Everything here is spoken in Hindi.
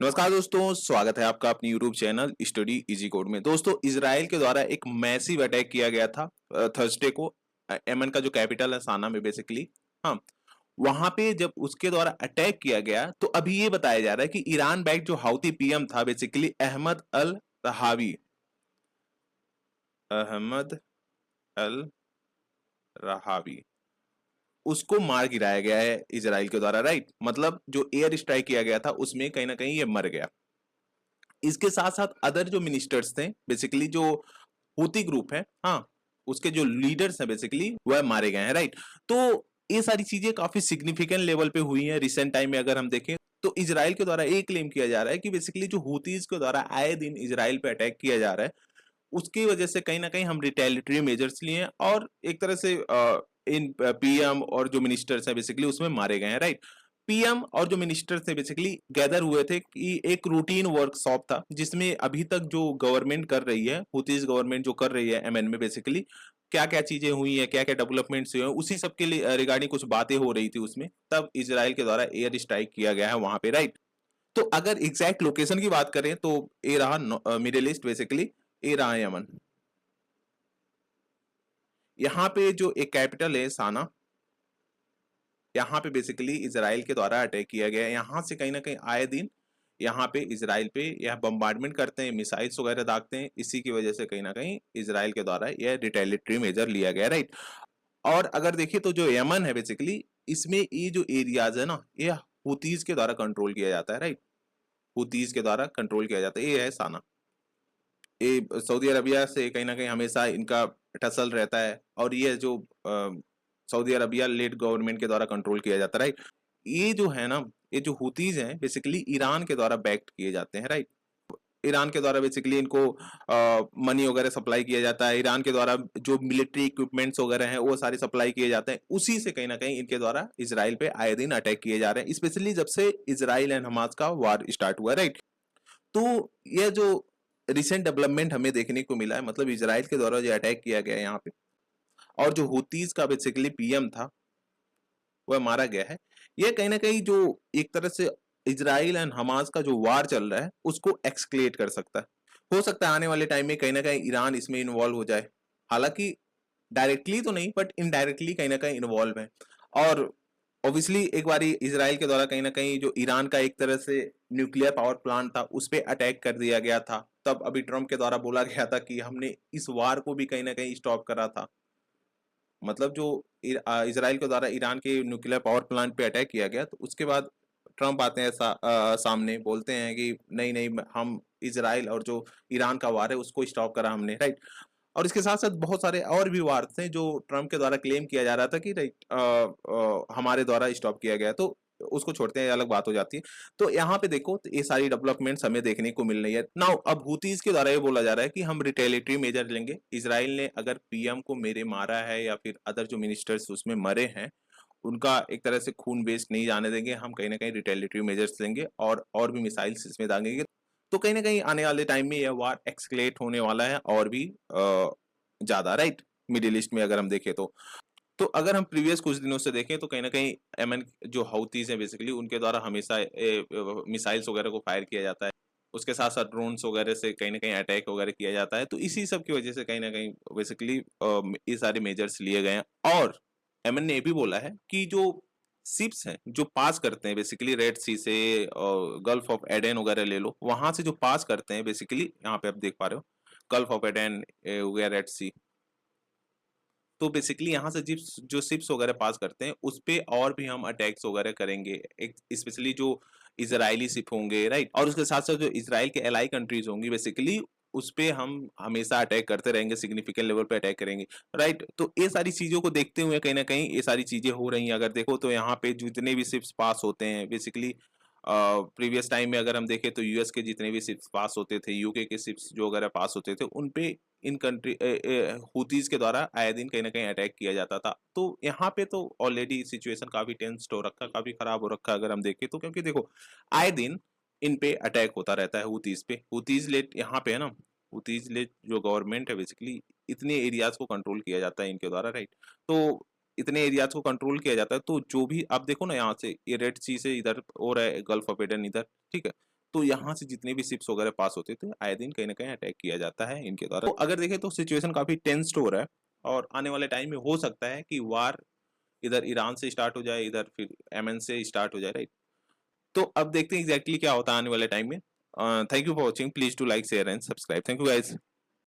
नमस्कार दोस्तों, स्वागत है आपका अपनी YouTube channel study easy code में। दोस्तों, इजराइल के द्वारा एक मैसिव अटैक किया गया था थर्सडे को। यमन का जो कैपिटल है साना में बेसिकली। हाँ, वहां पे जब उसके द्वारा अटैक किया गया तो अभी ये बताया जा रहा है कि ईरान बैक जो हाउती पीएम था बेसिकली अहमद अल रहावी, उसको मार गिराया गया है इजराइल के द्वारा। राइट, मतलब जो एयर स्ट्राइक किया गया था उसमें कहीं ना कहीं ये मर गया। इसके साथ साथ अदर जो मिनिस्टर्स थे बेसिकली, जो हूती ग्रुप है, हाँ, उसके जो लीडर्स हैं बेसिकली वह मारे गए हैं। राइट, तो ये सारी चीजें काफी सिग्निफिकेंट लेवल पे हुई हैं रिसेंट टाइम में। अगर हम देखें तो इजराइल के द्वारा एक क्लेम किया जा रहा है कि बेसिकली जो हूतीज के द्वारा आए दिन इजराइल पे अटैक किया जा रहा है, उसकी वजह से कहीं ना कहीं हम रिटेलिटरी मेजर्स लिए हैं और एक तरह से इन पीएम और जो मिनिस्टर्स हैं बेसिकली उसमें मारे गए हैं। राइट, पीएम और जो मिनिस्टर थे बेसिकली गैदर हुए थे कि एक रूटीन वर्कशॉप था जिसमें अभी तक जो गवर्नमेंट कर रही है, हुतीज गवर्नमेंट जो कर रही है यमन में बेसिकली क्या क्या चीजें हुई है, क्या क्या डेवलपमेंट्स हुए हैं, उसी सब के लिए रिगार्डिंग कुछ बातें हो रही थी उसमें। तब इजराइल के द्वारा एयर स्ट्राइक किया गया है वहां पे। राइट, तो अगर एग्जैक्ट लोकेशन की बात करें तो ये रहा मिडिल ईस्ट बेसिकली, ये रहा यमन। यहाँ पे जो एक कैपिटल है साना, यहाँ पे बेसिकली इजराइल के द्वारा अटैक किया गया है। यहाँ से कहीं ना कहीं आए दिन यहाँ पे इजराइल पे यह बम्बार्डमेंट करते हैं, मिसाइल्स वगैरह दागते हैं। इसी की वजह से कहीं ना कहीं इजराइल के द्वारा यह रिटेलिटरी मेजर लिया गया। राइट, और अगर देखिए तो जो यमन है बेसिकली, इसमें ये जो एरियाज है ना, ये हुतीज के द्वारा कंट्रोल किया जाता है। राइट, हुतीज के द्वारा कंट्रोल किया जाता है। ये है साना। ये सऊदी अरबिया से कहीं ना कहीं हमेशा इनका टसल रहता है और ये जो सऊदी अरबिया लेड गवर्नमेंट के द्वारा कंट्रोल किया जाता है। राइट, ये जो है ना, ये जो हुतीज हैं बेसिकली ईरान के द्वारा बैक्ड किए जाते हैं। राइट, ईरान के द्वारा बेसिकली इनको मनी वगैरह सप्लाई किया जाता है। ईरान के द्वारा जो मिलिट्री इक्विपमेंट्स वगैरह हैं वो सारे सप्लाई किए जाते हैं। उसी से कहीं ना कहीं इनके द्वारा इसराइल पे आए दिन अटैक किए जा रहे हैं, स्पेशली जब से इसराइल एंड हमास का वार स्टार्ट हुआ। राइट, तो यह जो रिसेंट डेवलपमेंट हमें देखने को मिला है, मतलब इसराइल के द्वारा जो अटैक किया गया है यहाँ पे, और जो हुतीज का बेसिकली पीएम था वह मारा गया है। यह कहीं ना कहीं जो एक तरह से इसराइल एंड हमास का जो वार चल रहा है उसको एक्सक्लेट कर सकता है। हो सकता है आने वाले टाइम में कहीं ना कहीं ईरान इसमें इन्वॉल्व हो जाए। हालांकि डायरेक्टली तो नहीं, बट इनडायरेक्टली कहीं ना कहीं इन्वॉल्व है। और ऑब्वियसली एक बारी इसराइल के द्वारा कहीं ना कहीं जो ईरान का एक तरह से न्यूक्लियर पावर प्लांट था उस पर अटैक कर दिया गया था। तब अभी ट्रम्प के द्वारा बोला गया था कि हमने इस वार को भी कहीं ना कहीं स्टॉप करा था। मतलब जो इसराइल के द्वारा ईरान के न्यूक्लियर पावर प्लांट पे अटैक किया गया तो उसके बाद ट्रम्प आते हैं सामने बोलते हैं कि नहीं नहीं, हम इसराइल और जो ईरान का वार है उसको स्टॉप करा हमने। राइट, और इसके साथ साथ बहुत सारे और भी वार थे जो ट्रम्प के द्वारा क्लेम किया जा रहा था कि राइट हमारे द्वारा स्टॉप किया गया। तो उसको छोड़ते हैं, अलग बात हो जाती है। तो यहाँ पे देखो तो ये सारी डेवलपमेंट्स हमें देखने को मिल रही है। नाउ अब हुतीज के द्वारा ये बोला जा रहा है कि हम रिटेलिटरी मेजर लेंगे। इसराइल ने अगर पीएम को मेरे मारा है या फिर अदर जो मिनिस्टर्स उसमें मरे हैं उनका एक तरह से खून वेस्ट नहीं जाने देंगे। हम कहीं ना कहीं रिटेलिटरी मेजर्स लेंगे और भी मिसाइल्स इसमें दागेंगे। तो कहीं ना कहीं आने वाले टाइम में यह वार एक्सकलेट होने वाला है और भी ज्यादा। राइट, मिडिल ईस्ट में अगर हम देखें तो अगर हम प्रीवियस कुछ दिनों से देखें तो कहीं ना कहीं यमन जो हौतीज हैं बेसिकली उनके द्वारा हमेशा मिसाइल्स वगैरह को फायर किया जाता है। उसके साथ साथ ड्रोन्स वगैरह से कहीं ना कहीं अटैक वगैरह किया जाता है। तो इसी सब की वजह से कहीं ना कहीं बेसिकली ये सारे मेजर्स लिए गए हैं। और यमन ने ये भी बोला है कि जो शिप्स हैं जो पास करते हैं बेसिकली रेड सी से और गल्फ ऑफ एडन वगैरह ले लो, वहां से जो पास करते हैं बेसिकली, यहाँ पे आप देख पा रहे हो गल्फ ऑफ एडन हो गया, रेड सी। तो बेसिकली यहाँ से जिप्स जो शिप्स वगैरह पास करते हैं उस पे और भी हम अटैक्स वगैरह करेंगे, एक स्पेशली जो इजरायली शिप होंगे। राइट, और उसके साथ साथ जो इसराइल के एलाई कंट्रीज होंगी बेसिकली उस पे हम हमेशा अटैक करते रहेंगे, सिग्निफिकेंट लेवल पे अटैक करेंगे। राइट, तो ये सारी चीजों को देखते हुए कहीं ना कहीं ये सारी चीजें हो रही हैं। अगर देखो तो यहाँ पे जितने भी शिप्स पास होते हैं बेसिकली, प्रीवियस टाइम में अगर हम देखें तो यूएस के जितने भी शिप्स पास होते थे, यूके के शिप्स जो अगर पास होते थे, उन पे इन कंट्री हुतीज के द्वारा आए दिन कहीं ना कहीं अटैक किया जाता था। तो यहाँ पे तो ऑलरेडी सिचुएशन काफी टेंस्ड हो रखा, काफी खराब हो रखा अगर हम देखें तो, क्योंकि देखो आए दिन इन पे अटैक होता रहता है हुतीज पे। हुतीज लेट यहाँ पे है ना, हुतीज लेट जो गवर्नमेंट है बेसिकली, इतने एरियाज को कंट्रोल किया जाता है इनके द्वारा। राइट, तो इतने एरियाज को कंट्रोल किया जाता है तो जो भी आप देखो ना, यहाँ से ये रेड सी से इधर हो रहा है, गल्फ ऑफ एडन इधर, ठीक है, तो यहाँ से जितने भी शिप्स वगैरह पास होते थे आए दिन कहीं ना कहीं अटैक किया जाता है इनके द्वारा। तो अगर देखें तो सिचुएशन काफी टेंस्ड हो रहा है और आने वाले टाइम में हो सकता है कि वार इधर ईरान से स्टार्ट हो जाए, इधर फिर यमन से स्टार्ट हो जाए, राइट। तो अब देखते हैं एग्जैक्टली क्या होता है आने वाले टाइम में। Thank you for watching, please to like share and subscribe. Thank you guys.